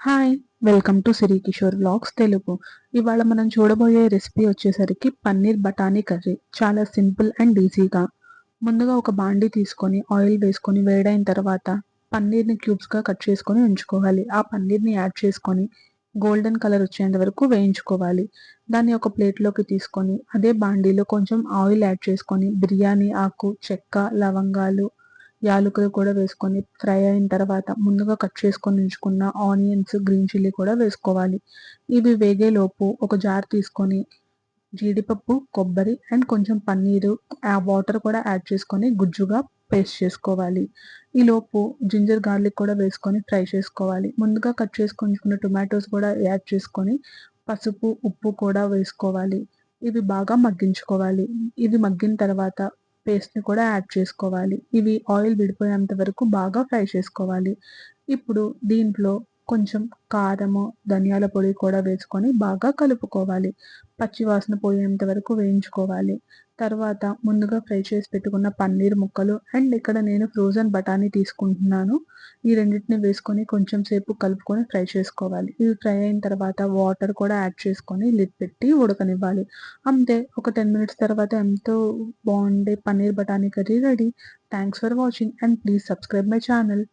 Hi! Welcome to Siri Kishore vlogs Telugu. ఇవాళ మనం చూడబోయే రెసిపీ వచ్చేసరికి పన్నీర్ బఠానీ కర్రీ. చాలా సింపుల్ అండ్ ఈజీగా. ముందుగా ఒక బాండీ తీసుకొని ఆయిల్ వేసుకొని వేడైన తర్వాత పన్నీర్‌ని క్యూబ్స్‌గా కట్ చేసుకొని ఉంచుకోవాలి. ఆ పన్నీర్‌ని యాడ్ చేసుకొని గోల్డెన్ కలర్ వచ్చేంత వరకు వేయించుకోవాలి. దాన్ని ఒక ప్లేట్‌లోకి తీసుకొని అదే బాండీలో కొంచెం ఆయిల్ యాడ్ చేసుకొని బిర్యానీ ఆకు, చెక్క, లవంగాలు, యాలకులు కూడా వేసుకొని ఫ్రై అయిన తర్వాత ముందుగా కట్ చేసుకొని ఉంచుకున్న ఆనియన్స్, గ్రీన్ చిల్లీ కూడా వేసుకోవాలి. ఇవి వేగేలోపు ఒక జార్ తీసుకొని జీడిపప్పు, కొబ్బరి అండ్ కొంచెం పన్నీరు, వాటర్ కూడా యాడ్ చేసుకొని గుజ్జుగా పేస్ట్ చేసుకోవాలి. ఈలోపు జింజర్ గార్లిక్ కూడా వేసుకొని ఫ్రై చేసుకోవాలి. ముందుగా కట్ చేసుకొని ఉంచుకున్న టొమాటోస్ కూడా యాడ్ చేసుకొని పసుపు, ఉప్పు కూడా వేసుకోవాలి. ఇవి బాగా మగ్గించుకోవాలి. ఇది మగ్గిన తర్వాత పేస్ట్‌ని కూడా యాడ్ చేసుకోవాలి. ఇవి ఆయిల్ విడిపోయేంత వరకు బాగా ఫ్రై చేసుకోవాలి. ఇప్పుడు దీంట్లో కొంచెం కారము, ధనియాల పొడి కూడా వేసుకొని బాగా కలుపుకోవాలి. పచ్చి వాసన పోయేంత వరకు వేయించుకోవాలి. తర్వాత ముందుగా ఫ్రై చేసి పెట్టుకున్న పన్నీర్ ముక్కలు అండ్ ఇక్కడ నేను ఫ్రోజన్ బఠానీ తీసుకుంటున్నాను. ఈ రెండిటిని వేసుకొని కొంచెం సేపు కలుపుకొని ఫ్రై చేసుకోవాలి. ఇవి ఫ్రై అయిన తర్వాత వాటర్ కూడా యాడ్ చేసుకొని లిడ్ పెట్టి ఉడకనివ్వాలి. అంతే, ఒక 10 మినిట్స్ తర్వాత ఎంతో బాగుండే పన్నీర్ బఠానీ curry ready. Thanks for watching and please subscribe my channel.